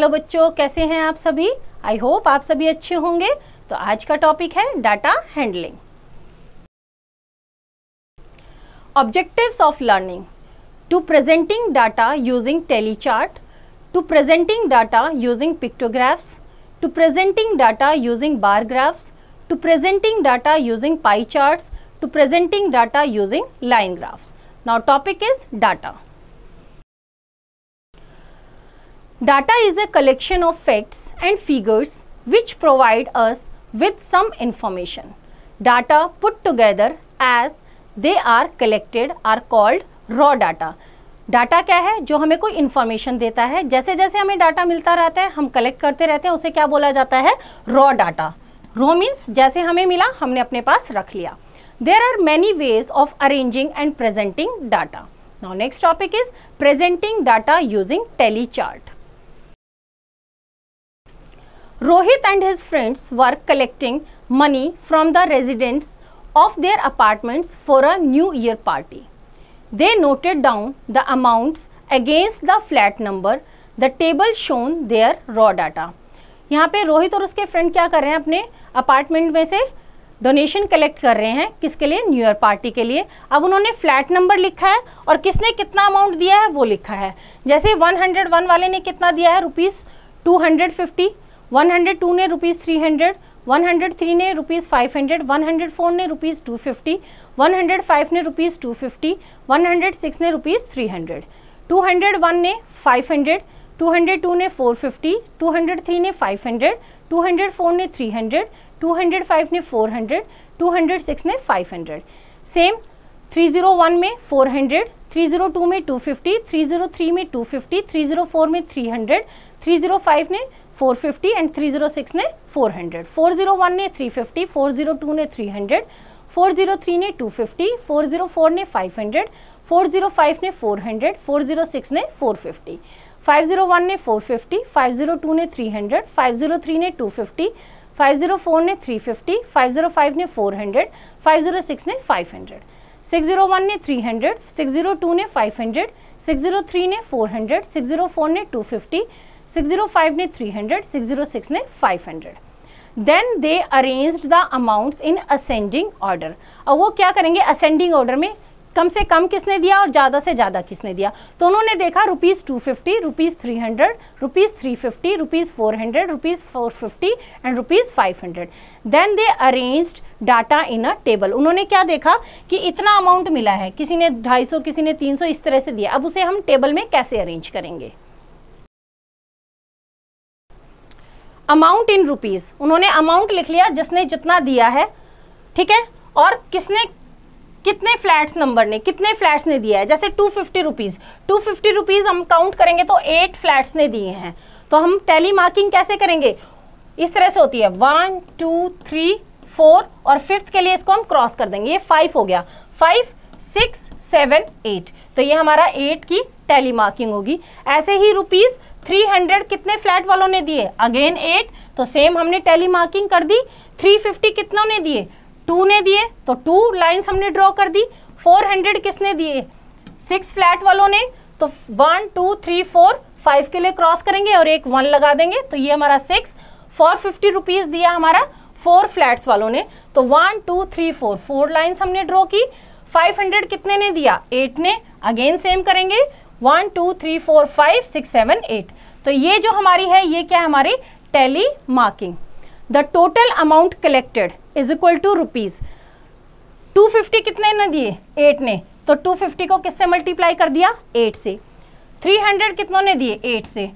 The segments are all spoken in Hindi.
हेलो बच्चों, कैसे हैं आप सभी? आई होप आप सभी अच्छे होंगे। तो आज का टॉपिक है data handling. Objectives of learning: to presenting data using tally chart, to presenting data using pictographs, to presenting data using bar graphs, to presenting data using pie charts, to presenting data using line graphs. Now topic is data. Data is a collection of facts and figures which provide us with some information. Data put together as they are collected are called raw data. Data क्या है? जो हमें कोई इंफॉर्मेशन देता है। जैसे जैसे हमें डाटा मिलता रहता है हम कलेक्ट करते रहते हैं, उसे क्या बोला जाता है? Raw data. रॉ मीन्स जैसे हमें मिला हमने अपने पास रख लिया. There are many ways of arranging and presenting data. Now next topic is presenting data using tally chart. Rohit and his friends were collecting money from the residents of their apartments for a New Year party. They noted down the amounts against the flat number. The table shown their raw data. यहाँ पे रोहित और उसके फ्रेंड क्या कर रहे हैं? अपने अपार्टमेंट में से डोनेशन कलेक्ट कर रहे हैं. किसके लिए? न्यू ईयर पार्टी के लिए. अब उन्होंने फ्लैट नंबर लिखा है और किसने कितना अमाउंट दिया है वो लिखा है. जैसे 101 वाले ने कितना दिया है? ₹250. 102 ने ₹300, 103 ने ₹500, 104 ने ₹250, 105 ने ₹250, 106 ने ₹300, 201 ने 500, 202 ने 450, 203 ने 500, 204 ने 300, 205 ने 400, 206 ने 500. सेम 301 में 400, 302 में 250, 303 में 250, 304 में 300, 305 ने 450 एंड 306 ने 400. 401 ने 350, 402 ने 300, 403 ने 250, 404 ने 500, 405 ने 400, 406 ने 450. 501 ने 450, 502 ने 300, 503 ने 250, 504 ने 350, 505 ने 400, 506 ने 500. 601 ने 300, 602 ने 500, 603 ने 400, 604 ने 250, 605 ने 300, 606 ने 500. Then they arranged the amounts in ascending order. अब वो क्या करेंगे? असेंडिंग ऑर्डर में कम से कम किसने दिया और ज़्यादा से ज़्यादा किसने दिया. तो उन्होंने देखा ₹250, ₹300, ₹350, ₹400, ₹450 and ₹500. Then they arranged data in a table. उन्होंने क्या देखा कि इतना अमाउंट मिला है, किसी ने 250, किसी ने 300, इस तरह से दिया. अब उसे हम टेबल में कैसे अरेंज करेंगे? Amount in rupees. उन्होंने अमाउंट लिख लिया जिसने जितना दिया है, ठीक है, और किसने कितने फ्लैट्स नंबर ने कितने फ्लैट्स ने दिया है. जैसे ₹250 हम काउंट करेंगे तो 8 फ्लैट्स ने दिए हैं. तो हम टैली मार्किंग कैसे करेंगे? इस तरह से होती है 1 2 3 4 और 5th के लिए इसको हम क्रॉस कर देंगे. ये 5 हो गया. 5 6 7 8. तो ये हमारा 8 की टैली मार्किंग होगी. ऐसे ही ₹300 कितने फ्लैट वालों ने दिए? अगेन 8. तो सेम हमने टैली मार्किंग कर दी. 350 कितनों ने दिए? 2 ने दिए, तो 2 लाइन्स हमने ड्रॉ कर दी. 400 किसने दिए? 6 फ्लैट वालों ने. तो 1 2 3 4 5 के लिए क्रॉस करेंगे और एक 1 लगा देंगे. तो ये हमारा 6. ₹450 दिया हमारा 4 फ्लैट्स वालों ने. तो 1 2 3 4 4 लाइन्स हमने ड्रॉ की. 500 कितने ने दिया? 8 ने. अगेन सेम करेंगे 1 2 3 4 5 6 7 8. तो ये जो हमारी है ये क्या है? हमारी tally marking. The total amount collected is equal to rupees. 250 कितने ने दिए? 8 ने. तो 250 को किससे मल्टीप्लाई कर दिया? 8 से. 300 कितनों ने दिए? 8 से.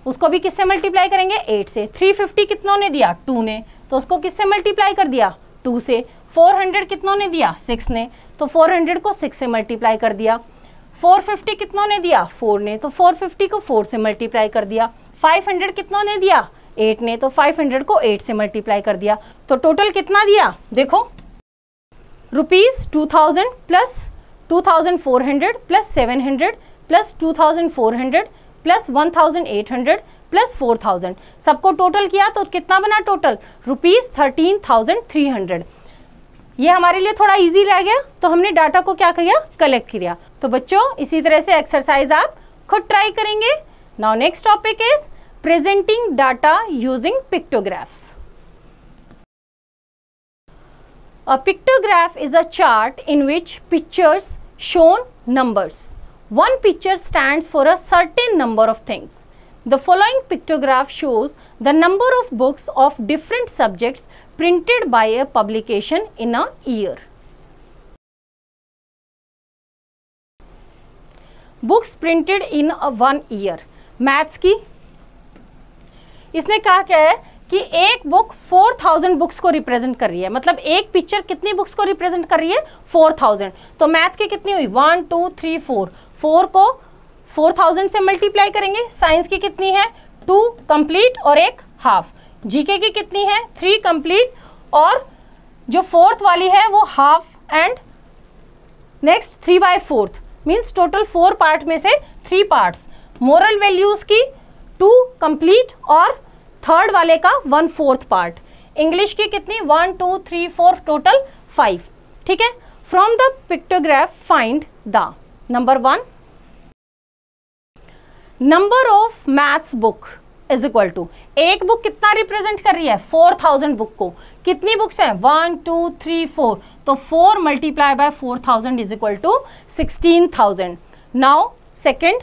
उसको भी किससे मल्टीप्लाई करेंगे? 8 से. 350 कितनों ने दिया? 2 ने. तो उसको किससे मल्टीप्लाई कर दिया? 2 से. 400 कितनों ने दिया? 6 ने. तो 400 को 6 से मल्टीप्लाई कर दिया. 450 कितनों ने दिया? 4 ने. तो 450 को 4 से मल्टीप्लाई कर दिया. 500 कितनों ने दिया? 8 ने. तो 500 को 8 से मल्टीप्लाई कर दिया. तो टोटल कितना दिया? देखो, ₹2000 plus 2400 plus 700 plus 2400 plus 1800 plus 4000. सबको टोटल किया तो कितना बना टोटल? ₹13,300. ये हमारे लिए थोड़ा इजी रह गया, तो हमने डाटा को क्या किया? कलेक्ट किया. तो बच्चों इसी तरह से एक्सरसाइज आप खुद ट्राई करेंगे. Now next topic is presenting data using pictographs. A pictograph is a chart in which pictures shown numbers. One picture stands for a certain number of things. The following pictograph shows the number of books of different subjects printed by a publication in a year. Books printed in one year. Maths की इसने कहा क्या है कि एक बुक 4000 बुक्स को रिप्रेजेंट कर रही है, मतलब एक पिक्चर कितनी बुक्स को रिप्रेजेंट कर रही है 4000. तो मैथ्स की कितनी हुई 1 2 3 4, 4 को 4000 से मल्टीप्लाई करेंगे. साइंस की कितनी है 2 कंप्लीट और 1 हाफ. जीके की कितनी है 3 कंप्लीट और जो फोर्थ वाली है वो half and next 3/4 means total 4 part में से 3 पार्ट्स. मोरल वैल्यूज की 2 कंप्लीट और थर्ड वाले का 1/4 पार्ट. इंग्लिश की कितनी 1 2 3 4 टोटल 5. ठीक है. From the pictograph find the number 1 number of maths book is equal to. एक बुक कितना रिप्रेजेंट कर रही है 4000 बुक को. कितनी बुक्स हैं 1 2 3 4. तो 4 multiply by 4000 is equal to 16000. Now second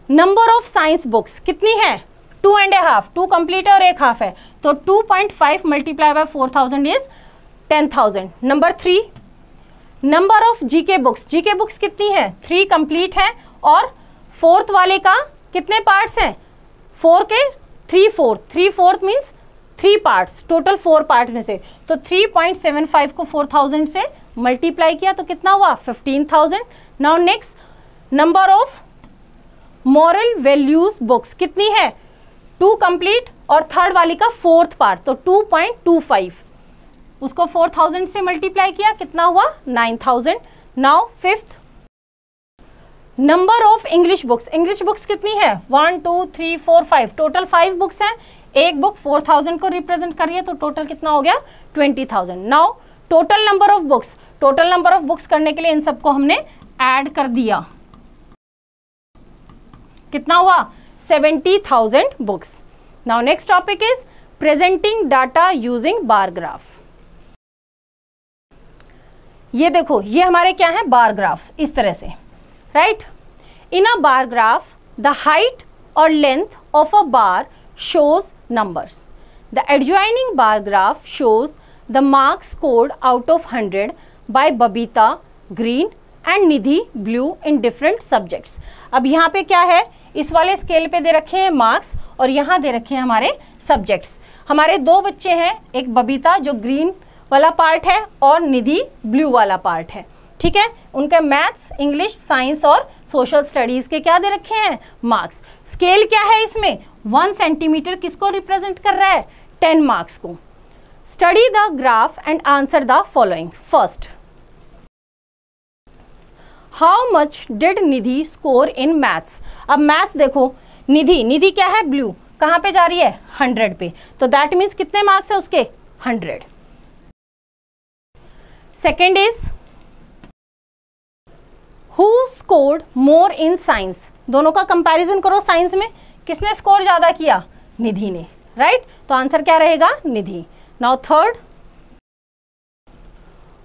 number of science books कितनी है 2.5. 2 कंप्लीट है और 1 हाफ है. तो 2.5 multiply by 4000 is 10,000. Number 3 number of GK books. GK books कितनी है 3 कंप्लीट है और फोर्थ वाले का कितने पार्ट्स हैं 4 के 3/4. 3/4 मीन्स 3 पार्ट्स टोटल 4 पार्ट में से. तो 3.75 को 4000 से मल्टीप्लाई किया तो कितना हुआ 15,000. Now next number of moral values books कितनी है 2 कंप्लीट और थर्ड वाली का 4th पार्ट. तो 2.25 उसको 4000 से मल्टीप्लाई किया कितना हुआ 9000. Now fifth number of English books. English books कितनी है 1 2 3 4 5 टोटल 5 बुक्स हैं. एक बुक 4000 को रिप्रेजेंट कर रही है तो टोटल कितना हो गया 20,000. Now total number of books. Total number of books करने के लिए इन सबको हमने ऐड कर दिया. कितना हुआ 70,000 books. Now next topic is presenting data using bar graph. ये देखो ये हमारे क्या है बार ग्राफ्स इस तरह से right. In a bar graph the height और length of a bar shows numbers. The adjoining bar graph shows the marks scored out of 100 by Babita green and Nidhi blue in different subjects. अब यहाँ पे क्या है इस वाले स्केल पे दे रखे हैं मार्क्स और यहाँ दे रखे हैं हमारे सब्जेक्ट्स. हमारे 2 बच्चे हैं, एक बबीता जो ग्रीन वाला पार्ट है और निधि ब्लू वाला पार्ट है. ठीक है. उनके मैथ्स इंग्लिश साइंस और सोशल स्टडीज के क्या दे रखे हैं मार्क्स. स्केल क्या है इसमें 1 सेंटीमीटर किसको रिप्रेजेंट कर रहा है 10 मार्क्स को. Study the graph and answer the following. First how much did Nidhi score in maths. अब मैथ्स देखो निधि क्या है ब्लू कहाँ पे जा रही है 100 पे. तो दैट मीन्स कितने मार्क्स है उसके 100. Second is who scored more in science. दोनों का कंपैरिजन करो. साइंस में किसने स्कोर ज्यादा किया निधि ने राइट. तो आंसर क्या रहेगा Nidhi. Now third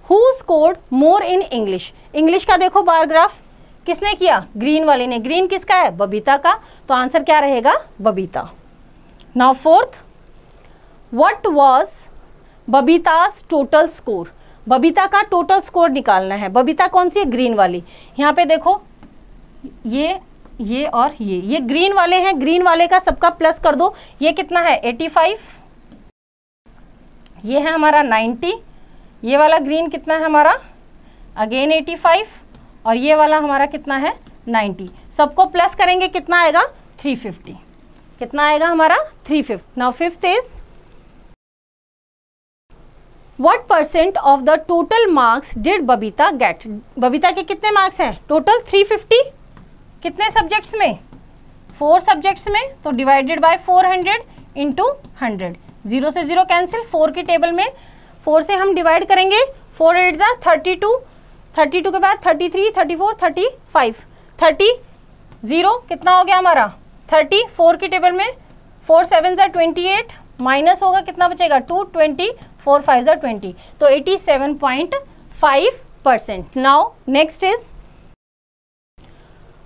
who scored more in English. English का देखो बार ग्राफ किसने किया ग्रीन वाले ने. ग्रीन किसका है बबीता का. तो आंसर क्या रहेगा Babita. Now fourth what was Babita's total score. Babita का टोटल स्कोर निकालना है. बबीता कौन सी है ग्रीन वाली. यहाँ पे देखो ये और ये ग्रीन वाले हैं. ग्रीन वाले का सबका प्लस कर दो. ये कितना है 85. ये है हमारा 90. ये वाला ग्रीन कितना है हमारा अगेन 85 और ये वाला हमारा कितना है 90. सबको प्लस करेंगे कितना आएगा 350. कितना आएगा हमारा 350. Now fifth is What % of the total marks did Babita get? Babita के कितने मार्क्स हैं टोटल 350. कितने सब्जेक्ट्स में 4 सब्जेक्ट्स में. तो डिवाइडेड बाय 400 इंटू 100. 0 से 0 कैंसिल. 4 की टेबल में 4 से हम डिवाइड करेंगे. 4 8 जा 32. 32 के बाद 33 34 35 30 0 कितना हो गया हमारा 34 की टेबल में 4 7 ज़ा 28 माइनस होगा कितना बचेगा 2, 20 4 5 ज़ा 20, तो 87.5%. Now next is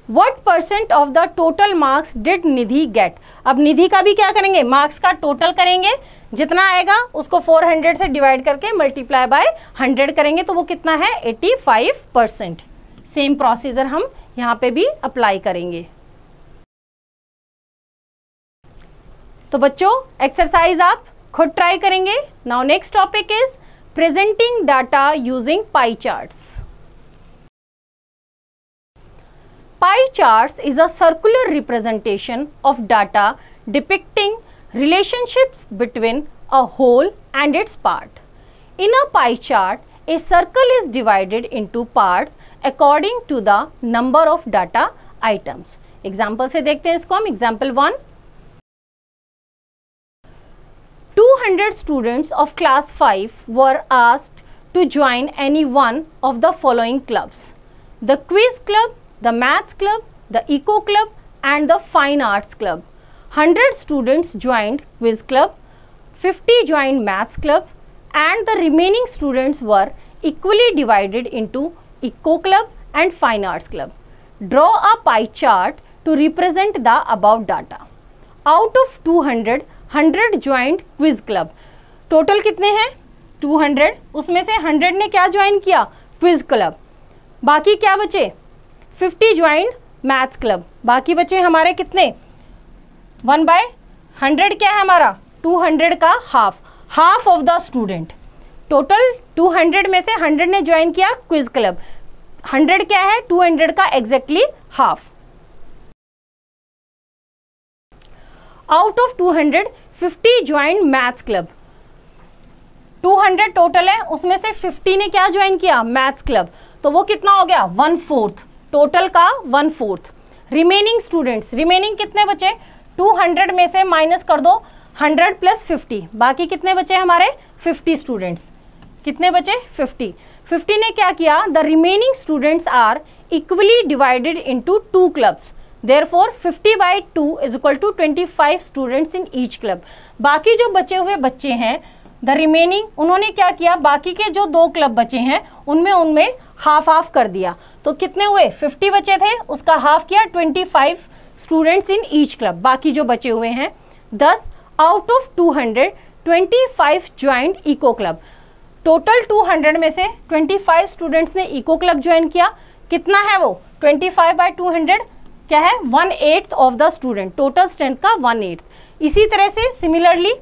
What % of the total marks did Nidhi get. अब निधि का भी क्या करेंगे, मार्क्स का टोटल करेंगे, जितना आएगा उसको 400 से डिवाइड करके मल्टीप्लाई बाय 100 करेंगे, तो वो कितना है 85%. सेम प्रोसीजर हम यहाँ पे भी अप्लाई करेंगे. तो बच्चों एक्सरसाइज आप खुद ट्राई करेंगे. Now next topic is presenting data using pie charts. Pie charts is a circular representation of data depicting relationships between a whole and its part. In a pie chart, a circle is divided into parts according to the number of data items. Example से देखते हैं इसको हम. Example 1. 200 students of class 5 were asked to join any one of the following clubs: the quiz club, the maths club, the eco club and the fine arts club. 100 students joined quiz club, 50 joined maths club and the remaining students were equally divided into eco club and fine arts club. Draw a pie chart to represent the above data. Out of 200, 100 joined quiz club. Total कितने हैं 200, उसमें से 100 ने क्या ज्वाइन किया क्विज क्लब. बाकी क्या बचे 50 ज्वाइंड मैथ्स क्लब. बाकी बचे हमारे कितने 1/100 क्या है हमारा 200 का half of the student. Total 200 में से 100 ने ज्वाइन किया क्विज क्लब. 100 क्या है 200 का exactly half. Out of 200 50 joined maths club. 200 total है, उसमें से 50 ने क्या ज्वाइन किया मैथ्स क्लब, तो वो कितना हो गया 1/4. टोटल का 1/4. रिमेनिंग स्टूडेंट्स, रिमेनिंग कितने बचे 200 में से माइनस कर दो 100 + 50, बाकी कितने बचे हमारे 50 स्टूडेंट्स. कितने बचे 50. 50 ने क्या किया the remaining students are equally divided into 2 clubs. Therefore 50/2 is equal to 25 students in each club. बाकी जो बचे हुए बच्चे हैं द रिमेनिंग, उन्होंने क्या किया बाकी के जो 2 क्लब बचे हैं उनमें हाफ कर दिया. तो कितने हुए 50 बचे थे, उसका हाफ किया 25 स्टूडेंट्स इन ईच क्लब. बाकी जो बचे हुए हैं 10. Out of 200 25 joined eco club. टोटल 200 में से 25 स्टूडेंट्स ने इको क्लब ज्वाइन किया. कितना है वो 25/200 क्या है 1/8 of the student. Total strength का 1/8. इसी तरह से similarly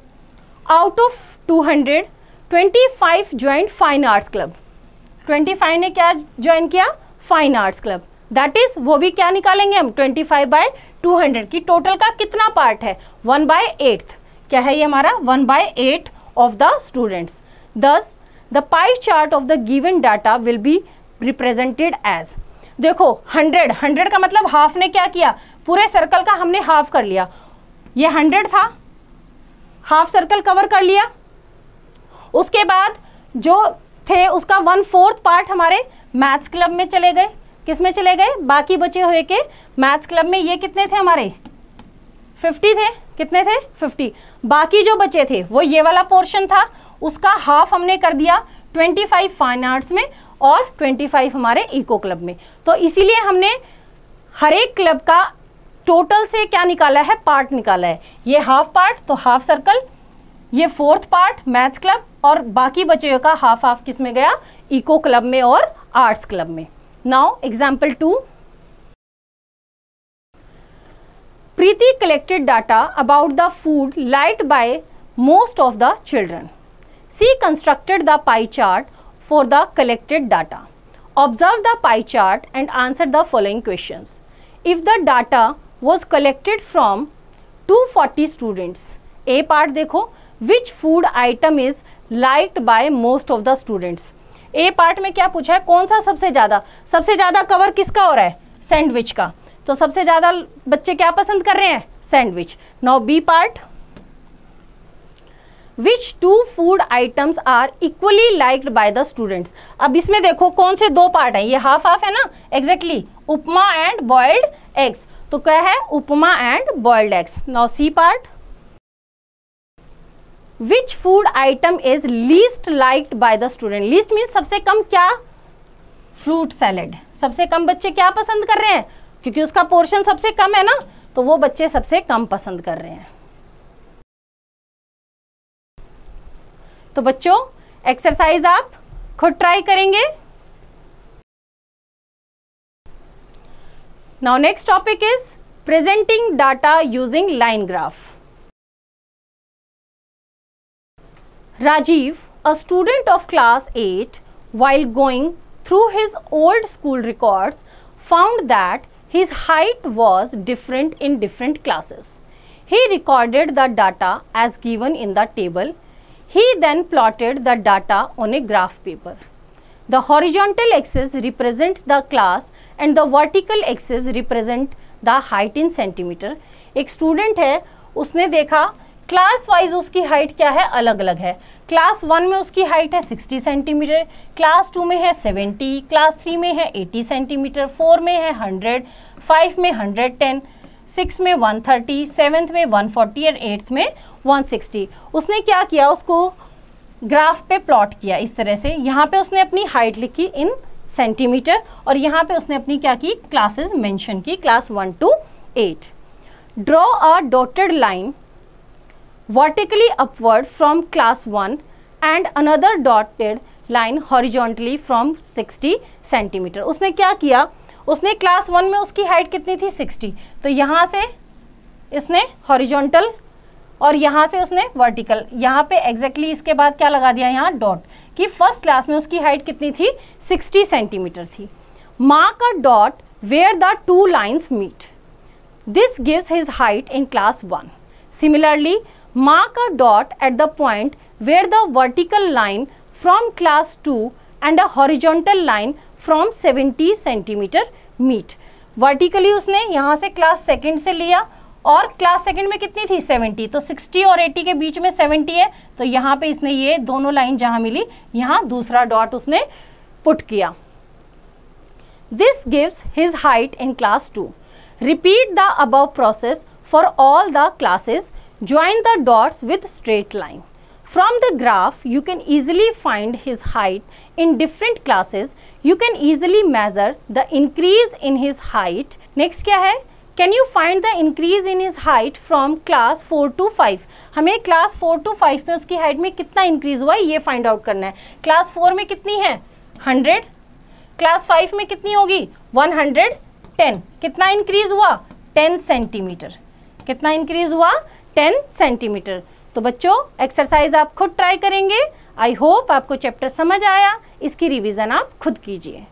out of 200 25 joined fine arts club. 25 ने क्या ज्वाइन किया fine arts club. That is वो भी क्या निकालेंगे हम 25/200 की टोटल का कितना पार्ट है 1/8. क्या है ये हमारा 1/8 of the students. Thus the pie chart of the given data will be represented as. देखो 100 का मतलब हाफ ने क्या किया पूरे सर्कल का हमने हाफ कर लिया. ये 100 था, हाफ सर्कल कवर कर लिया. उसके बाद जो थे उसका 1/4 पार्ट हमारे मैथ्स क्लब में चले गए. किस में चले गए बाकी बचे हुए के मैथ्स क्लब में. ये कितने थे हमारे 50 थे. कितने थे 50. बाकी जो बचे थे वो ये वाला पोर्शन था, उसका हाफ हमने कर दिया 25 फाइन आर्ट्स में और 25 हमारे इको क्लब में. तो इसीलिए हमने हर एक क्लब का टोटल से क्या निकाला है पार्ट निकाला है. ये हाफ पार्ट तो हाफ सर्कल, ये 4th पार्ट मैथ्स क्लब और बाकी बचे हुए का हाफ किस में गया इको क्लब में और आर्ट्स क्लब में. Now example 2. Preeti collected data about the food liked by most of the children. She constructed the pie chart for the collected data. Observe the pie chart and answer the following questions. If the data was collected from 240 students, A part देखो, which food item is liked by most of the students? A part में क्या पूछा है कौन सा सबसे ज़्यादा कवर किसका हो रहा है सैंडविच का. तो सबसे ज्यादा बच्चे क्या पसंद कर रहे हैं sandwich. Now B part which two food items are equally liked by the students. अब इसमें देखो कौन से दो पार्ट है, ये हाफ हाफ है ना, exactly, upma and boiled eggs. तो क्या है, upma and boiled eggs. Now C part, which food item is least liked by the student. Least means सबसे कम, क्या, फ्रूट सैलेड। सबसे कम बच्चे क्या पसंद कर रहे हैं, क्योंकि उसका पोर्शन सबसे कम है ना, तो वो बच्चे सबसे कम पसंद कर रहे हैं। तो बच्चों एक्सरसाइज आप खुद ट्राई करेंगे। Now next topic is presenting data using line graph. Rajiv, a student of class 8, while going through his old school records, found that his height was different in different classes. He recorded the data as given in the table. He then plotted the data on a graph paper. The horizontal axis represents the class and the vertical axis represent the height in centimeter. एक student है, उसने देखा क्लास वाइज उसकी हाइट क्या है, अलग अलग है। क्लास 1 में उसकी हाइट है 60 सेंटीमीटर, क्लास 2 में है 70, क्लास 3 में है 80 सेंटीमीटर, 4 में है 100, 5 में 110, 6 में 130, 7th में 140 और 8th में 160। उसने क्या किया, उसको ग्राफ पे प्लॉट किया इस तरह से। यहाँ पे उसने अपनी हाइट लिखी इन सेंटीमीटर और यहाँ पे उसने अपनी क्या की, क्लासेस मेंशन की, class 1 to 8। Draw a dotted line vertically upward from class 1 and another dotted line horizontally from 60 centimetre. उसने क्या किया, उसने क्लास 1 में उसकी हाइट कितनी थी 60, तो यहाँ से इसने हॉरिजॉन्टल और यहाँ से उसने वर्टिकल, यहाँ पे एग्जैक्टली इसके बाद क्या लगा दिया, यहाँ डॉट, कि फर्स्ट क्लास में उसकी हाइट कितनी थी 60 सेंटीमीटर थी। Mark a dot where the two lines meet, this gives his height in class 1। Similarly mark a dot at the point where the vertical line from class 2 and a horizontal line from 70 centimeter meet। Vertically उसने यहाँ से क्लास सेकंड से लिया और क्लास सेकंड में कितनी थी 70, तो 60 और 80 के बीच में 70 है, तो यहाँ पे इसने ये दोनों लाइन जहाँ मिली यहाँ दूसरा डॉट उसने पुट किया। This gives his height in class 2। Repeat the above process for all the classes। Join the dots with straight line. From the graph, you can easily find his height in different classes. You can easily measure the increase in his height. Next क्या है? Can you find the increase in his height from class 4 to 5? हमें class 4 to 5 में उसकी height में कितना increase हुआ है ये find out करना है। class 4 में कितनी है 100, class 5 में कितनी होगी 110। कितना increase हुआ 10 सेंटीमीटर। कितना increase हुआ 10 सेंटीमीटर। तो बच्चों एक्सरसाइज आप खुद ट्राई करेंगे। आई होप आपको चैप्टर समझ आया, इसकी रिवीजन आप खुद कीजिए।